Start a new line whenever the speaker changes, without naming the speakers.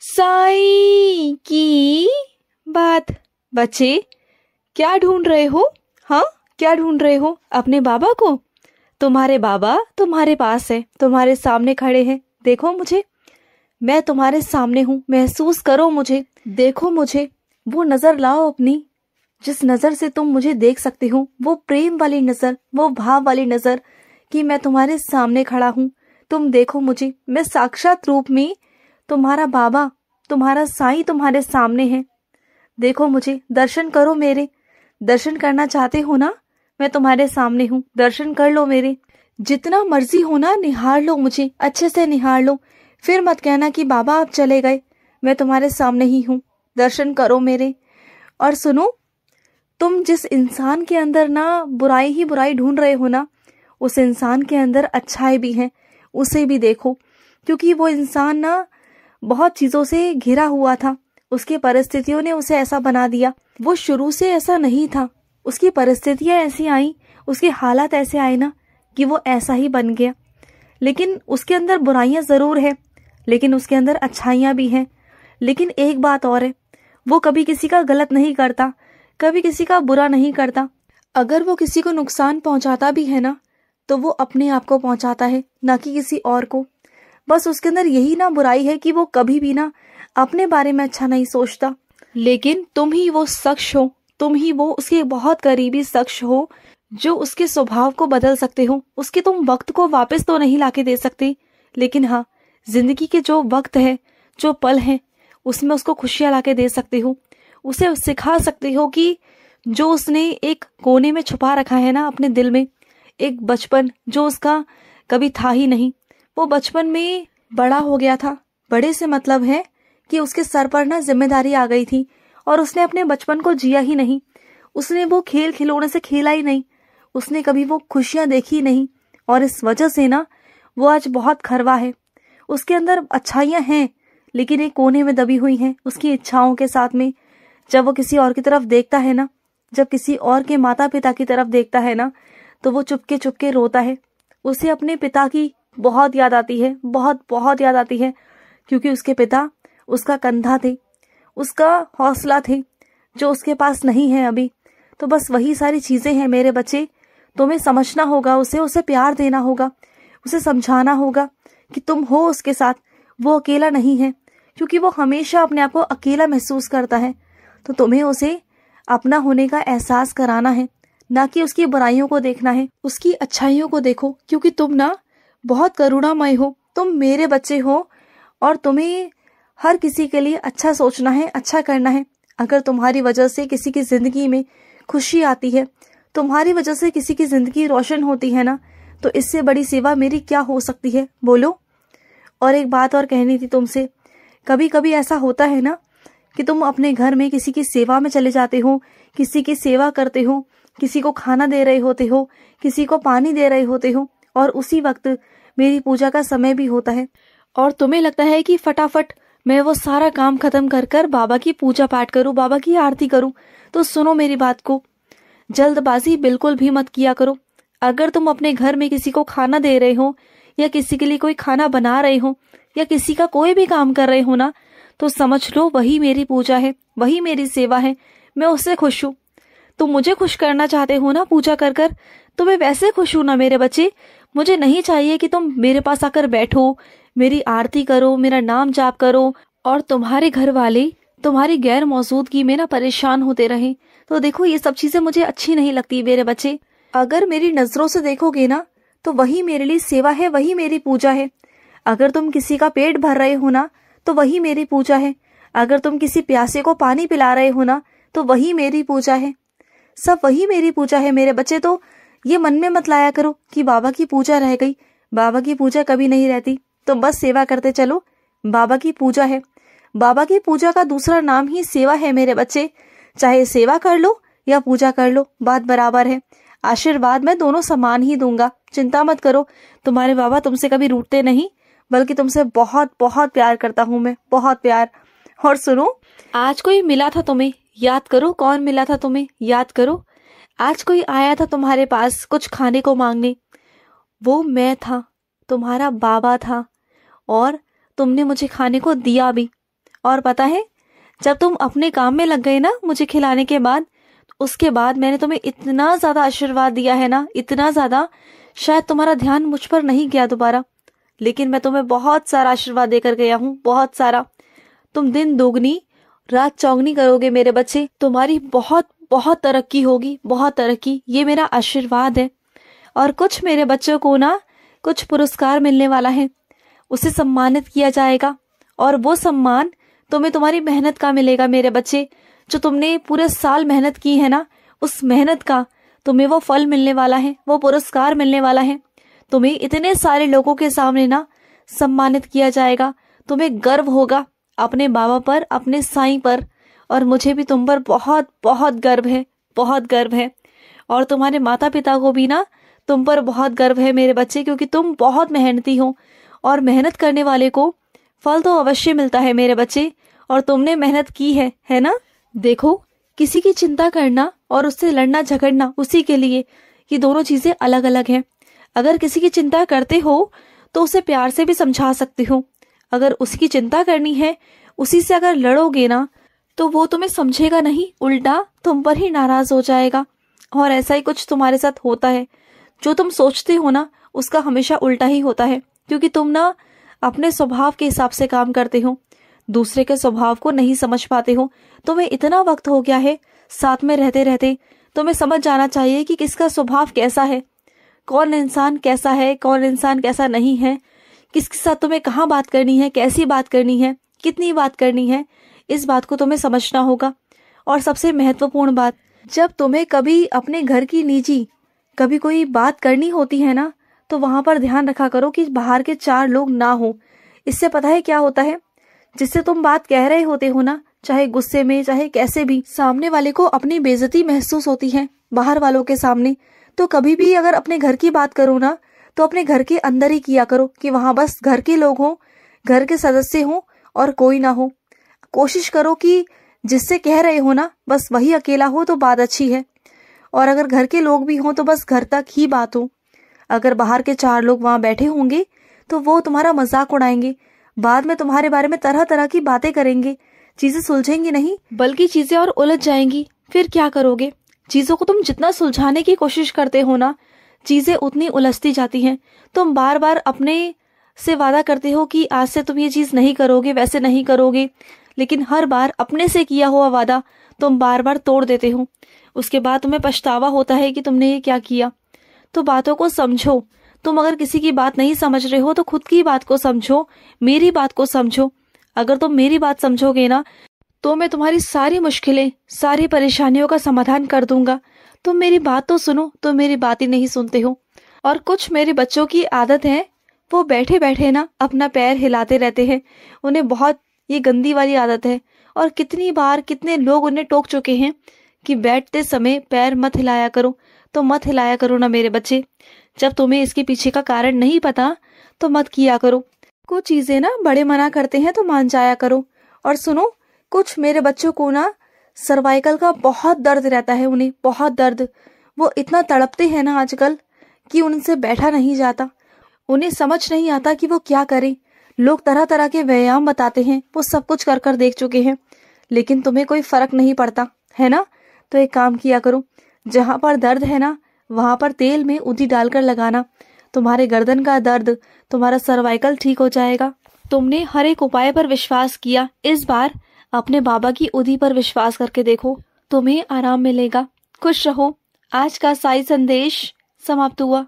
साईं की बात। बच्चे, क्या ढूंढ रहे हो? हाँ, क्या ढूंढ रहे हो? अपने बाबा को? तुम्हारे बाबा तुम्हारे पास है, तुम्हारे सामने खड़े हैं। देखो मुझे, मैं तुम्हारे सामने हूँ, महसूस करो मुझे, देखो मुझे। वो नजर लाओ अपनी, जिस नजर से तुम मुझे देख सकते हो, वो प्रेम वाली नजर, वो भाव वाली नजर कि मैं तुम्हारे सामने खड़ा हूँ। तुम देखो मुझे, मैं साक्षात रूप में तुम्हारा बाबा, तुम्हारा साईं तुम्हारे सामने है। देखो मुझे, दर्शन करो मेरे। दर्शन करना चाहते हो ना? मैं तुम्हारे सामने हूँ, दर्शन कर लो मेरे। जितना मर्जी हो ना, निहार लो मुझे, अच्छे से निहार लो। फिर मत कहना कि बाबा आप चले गए। मैं तुम्हारे सामने ही हूँ, दर्शन करो मेरे। और सुनो, तुम जिस इंसान के अंदर ना बुराई ही बुराई ढूंढ रहे हो ना, उस इंसान के अंदर अच्छाई भी है, उसे भी देखो। क्योंकि वो इंसान ना बहुत चीजों से घिरा हुआ था, उसकी परिस्थितियों ने उसे ऐसा बना दिया। वो शुरू से ऐसा नहीं था, उसकी परिस्थितियां ऐसी आई, उसके हालात ऐसे आए ना कि वो ऐसा ही बन गया। लेकिन उसके अंदर बुराइयां जरूर है, लेकिन उसके अंदर अच्छाइयां भी हैं। लेकिन एक बात और है, वो कभी किसी का गलत नहीं करता, कभी किसी का बुरा नहीं करता। अगर वो किसी को नुकसान पहुंचाता भी है ना, तो वो अपने आप को पहुंचाता है, ना कि किसी और को। बस उसके अंदर यही ना बुराई है कि वो कभी भी ना अपने बारे में अच्छा नहीं सोचता। लेकिन तुम ही वो शख्स हो, तुम ही वो उसके बहुत करीबी शख्स हो जो उसके स्वभाव को बदल सकते हो। उसके तुम वक्त को वापस तो नहीं लाके दे सकते, लेकिन हाँ, जिंदगी के जो वक्त है, जो पल है, उसमें उसको खुशियां लाके दे सकते हो। उसे सिखा सकते हो कि जो उसने एक कोने में छुपा रखा है ना अपने दिल में, एक बचपन जो उसका कभी था ही नहीं, वो बचपन में बड़ा हो गया था। बड़े से मतलब है कि उसके सर पर ना जिम्मेदारी आ गई थी और उसने अपने बचपन को जिया ही नहीं। उसने वो खेल खिलौने से खेला ही नहीं, उसने कभी वो खुशियां देखी नहीं। और इस वजह से ना वो आज बहुत खरवा है। उसके अंदर अच्छाइयां हैं, लेकिन एक कोने में दबी हुई हैं उसकी इच्छाओं के साथ में। जब वो किसी और की तरफ देखता है ना, जब किसी और के माता पिता की तरफ देखता है ना, तो वो चुपके चुपके रोता है। उसे अपने पिता की बहुत याद आती है, बहुत बहुत याद आती है। क्योंकि उसके पिता उसका कंधा थे, उसका हौसला थे, जो उसके पास नहीं है अभी। तो बस वही सारी चीजें हैं मेरे बच्चे। तुम्हें समझना होगा उसे प्यार देना होगा, उसे समझाना होगा कि तुम हो उसके साथ, वो अकेला नहीं है। क्योंकि वो हमेशा अपने आप को अकेला महसूस करता है। तो तुम्हें उसे अपना होने का एहसास कराना है, ना कि उसकी बुराइयों को देखना है, उसकी अच्छाइयों को देखो। क्योंकि तुम ना बहुत करुणामय हो, तुम मेरे बच्चे हो और तुम्हें हर किसी के लिए अच्छा सोचना है, अच्छा करना है। अगर तुम्हारी वजह से किसी की जिंदगी में खुशी आती है, तुम्हारी वजह से किसी की जिंदगी रोशन होती है ना, तो इससे बड़ी सेवा मेरी क्या हो सकती है, बोलो। और एक बात और कहनी थी तुमसे। कभी कभी ऐसा होता है ना कि तुम अपने घर में किसी की सेवा में चले जाते हो, किसी की सेवा करते हो, किसी को खाना दे रहे होते हो, किसी को पानी दे रहे होते हो, और उसी वक्त मेरी पूजा का समय भी होता है और तुम्हें लगता है कि फटाफट मैं वो सारा काम खत्म कर कर बाबा की पूजा पाठ करूं, बाबा की आरती करूं। तो सुनो मेरी बात को, जल्दबाजी बिल्कुल भी मत किया करो। अगर तुम अपने घर में किसी को खाना दे रहे हो, या किसी के लिए कोई खाना बना रहे हो, या किसी का कोई भी काम कर रहे हो ना, तो समझ लो वही मेरी पूजा है, वही मेरी सेवा है। मैं उससे खुश हूँ। तुम मुझे खुश करना चाहते हो ना पूजा कर कर, तो मैं वैसे खुश हूं ना मेरे बच्चे। मुझे नहीं चाहिए कि तुम मेरे पास आकर बैठो, मेरी आरती करो, मेरा नाम जाप करो और तुम्हारे घर वाले तुम्हारी गैर मौजूदगी में ना परेशान होते रहें। तो देखो, ये सब चीजें मुझे अच्छी नहीं लगती मेरे बच्चे। अगर मेरी नजरों से देखोगे ना, तो वही मेरे लिए सेवा है, वही मेरी पूजा है। अगर तुम किसी का पेट भर रहे हो ना, तो वही मेरी पूजा है। अगर तुम किसी प्यासे को पानी पिला रहे हो ना, तो वही मेरी पूजा है। सब वही मेरी पूजा है मेरे बच्चे। तो ये मन में मत लाया करो कि बाबा की पूजा रह गई। बाबा की पूजा कभी नहीं रहती। तो बस सेवा करते चलो, बाबा की पूजा है। बाबा की पूजा का दूसरा नाम ही सेवा है मेरे बच्चे। चाहे सेवा कर लो या पूजा कर लो, बात बराबर है। आशीर्वाद मैं दोनों समान ही दूंगा, चिंता मत करो। तुम्हारे बाबा तुमसे कभी रूठते नहीं, बल्कि तुमसे बहुत बहुत प्यार करता हूँ मैं, बहुत प्यार। और सुनो, आज कोई मिला था तुम्हें, याद करो कौन मिला था तुम्हें, याद करो। आज कोई आया था तुम्हारे पास कुछ खाने को मांगने, वो मैं था, तुम्हारा बाबा था। और तुमने मुझे खाने को दिया भी, और पता है, जब तुम अपने काम में लग गए ना मुझे खिलाने के बाद, उसके बाद मैंने तुम्हें इतना ज्यादा आशीर्वाद दिया है ना, इतना ज्यादा, शायद तुम्हारा ध्यान मुझ पर नहीं गया दोबारा, लेकिन मैं तुम्हें बहुत सारा आशीर्वाद देकर गया हूँ, बहुत सारा। तुम दिन दोगुनी रात चौगनी करोगे मेरे बच्चे, तुम्हारी बहुत बहुत तरक्की होगी, बहुत तरक्की, ये मेरा आशीर्वाद है। और कुछ मेरे बच्चों को ना कुछ पुरस्कार मिलने वाला है, उसे सम्मानित किया जाएगा, और वो सम्मान तुम्हें तुम्हारी मेहनत का मिलेगा मेरे बच्चे। जो तुमने पूरे साल मेहनत की है ना, उस मेहनत का तुम्हें वो फल मिलने वाला है, वो पुरस्कार मिलने वाला है। तुम्हें इतने सारे लोगों के सामने ना सम्मानित किया जाएगा, तुम्हें गर्व होगा अपने बाबा पर, अपने साईं पर, और मुझे भी तुम पर बहुत बहुत गर्व है, बहुत गर्व है। और तुम्हारे माता पिता को भी ना तुम पर बहुत गर्व है मेरे बच्चे, क्योंकि तुम बहुत मेहनती हो, और मेहनत करने वाले को फल तो अवश्य मिलता है मेरे बच्चे, और तुमने मेहनत की है ना। देखो, किसी की चिंता करना और उससे लड़ना झगड़ना उसी के लिए, ये दोनों चीजें अलग अलग हैं। अगर किसी की चिंता करते हो तो उसे प्यार से भी समझा सकते हो, अगर उसकी चिंता करनी है, उसी से अगर लड़ोगे ना, तो वो तुम्हें समझेगा नहीं, उल्टा तुम पर ही नाराज हो जाएगा। और ऐसा ही कुछ तुम्हारे साथ होता है, जो तुम सोचते हो ना उसका हमेशा उल्टा ही होता है, क्योंकि तुम ना अपने स्वभाव के हिसाब से काम करते हो, दूसरे के स्वभाव को नहीं समझ पाते हो। तुम्हें इतना वक्त हो गया है साथ में रहते रहते, तुम्हें समझ जाना चाहिए कि किसका स्वभाव कैसा है, कौन इंसान कैसा है, कौन इंसान कैसा नहीं है, किसके साथ तुम्हें कहाँ बात करनी है, कैसी बात करनी है, कितनी बात करनी है, इस बात को तुम्हें समझना होगा। और सबसे महत्वपूर्ण बात, जब तुम्हें कभी अपने घर की निजी कभी कोई बात करनी होती है ना, तो वहां पर ध्यान रखा करो कि बाहर के 4 लोग ना हो। इससे पता है क्या होता है, जिससे तुम बात कह रहे होते हो ना, चाहे गुस्से में चाहे कैसे भी, सामने वाले को अपनी बेइज्जती महसूस होती है बाहर वालों के सामने। तो कभी भी अगर अपने घर की बात करो ना, तो अपने घर के अंदर ही किया करो, कि वहां बस घर के लोग हों, घर के सदस्य हों, और कोई ना हो। कोशिश करो कि जिससे कह रहे हो ना बस वही अकेला हो, तो बात अच्छी है। और अगर घर के लोग भी हों तो बस घर तक ही बात हो। अगर बाहर के 4 लोग वहां बैठे होंगे तो वो तुम्हारा मजाक उड़ाएंगे, बाद में तुम्हारे बारे में तरह तरह की बातें करेंगे, चीजें सुलझेंगी नहीं बल्कि चीजें और उलझ जाएंगी। फिर क्या करोगे? चीजों को तुम जितना सुलझाने की कोशिश करते हो ना, चीजें उतनी उलझती जाती हैं। तुम बार बार अपने से वादा करते हो कि आज से तुम ये चीज नहीं करोगे, वैसे नहीं करोगे, लेकिन हर बार अपने से किया हुआ वादा तुम बार बार तोड़ देते हो। उसके बाद तुम्हें पछतावा होता है कि तुमने ये क्या किया। तो बातों को समझो। तुम अगर किसी की बात नहीं समझ रहे हो तो खुद की बात को समझो, मेरी बात को समझो। अगर तुम मेरी बात समझोगे ना, तो मैं तुम्हारी सारी मुश्किलें, सारी परेशानियों का समाधान कर दूंगा। तुम मेरी बात तो सुनो, तो मेरी बात ही नहीं सुनते हो। और कुछ मेरे बच्चों की आदत है, वो बैठे बैठे ना अपना पैर हिलाते रहते हैं। उन्हें बहुत ये गंदी वाली आदत है, और कितनी बार कितने लोग उन्हें टोक चुके हैं कि बैठते समय पैर मत हिलाया करो। तो मत हिलाया करो ना मेरे बच्चे। जब तुम्हें इसके पीछे का कारण नहीं पता तो मत किया करो। कुछ चीजें ना बड़े मना करते हैं तो मान जाया करो। और सुनो, कुछ मेरे बच्चों को ना सर्वाइकल का बहुत दर्द रहता है, उन्हें बहुत दर्द। वो इतना तड़पते हैं ना आजकल कि उनसे बैठा नहीं जाता। उन्हें समझ नहीं आता कि वो क्या करें। लोग तरह तरह के व्यायाम बताते हैं, वो सब कुछ कर कर देख चुके हैं, लेकिन तुम्हें कोई फर्क नहीं पड़ता है ना। तो एक काम किया करो, जहां पर दर्द है ना वहां पर तेल में उधी डालकर लगाना। तुम्हारे गर्दन का दर्द, तुम्हारा सर्वाइकल ठीक हो जाएगा। तुमने हर एक उपाय पर विश्वास किया, इस बार अपने बाबा की उधी पर विश्वास करके देखो, तुम्हें आराम मिलेगा। खुश रहो। आज का साई संदेश समाप्त हुआ।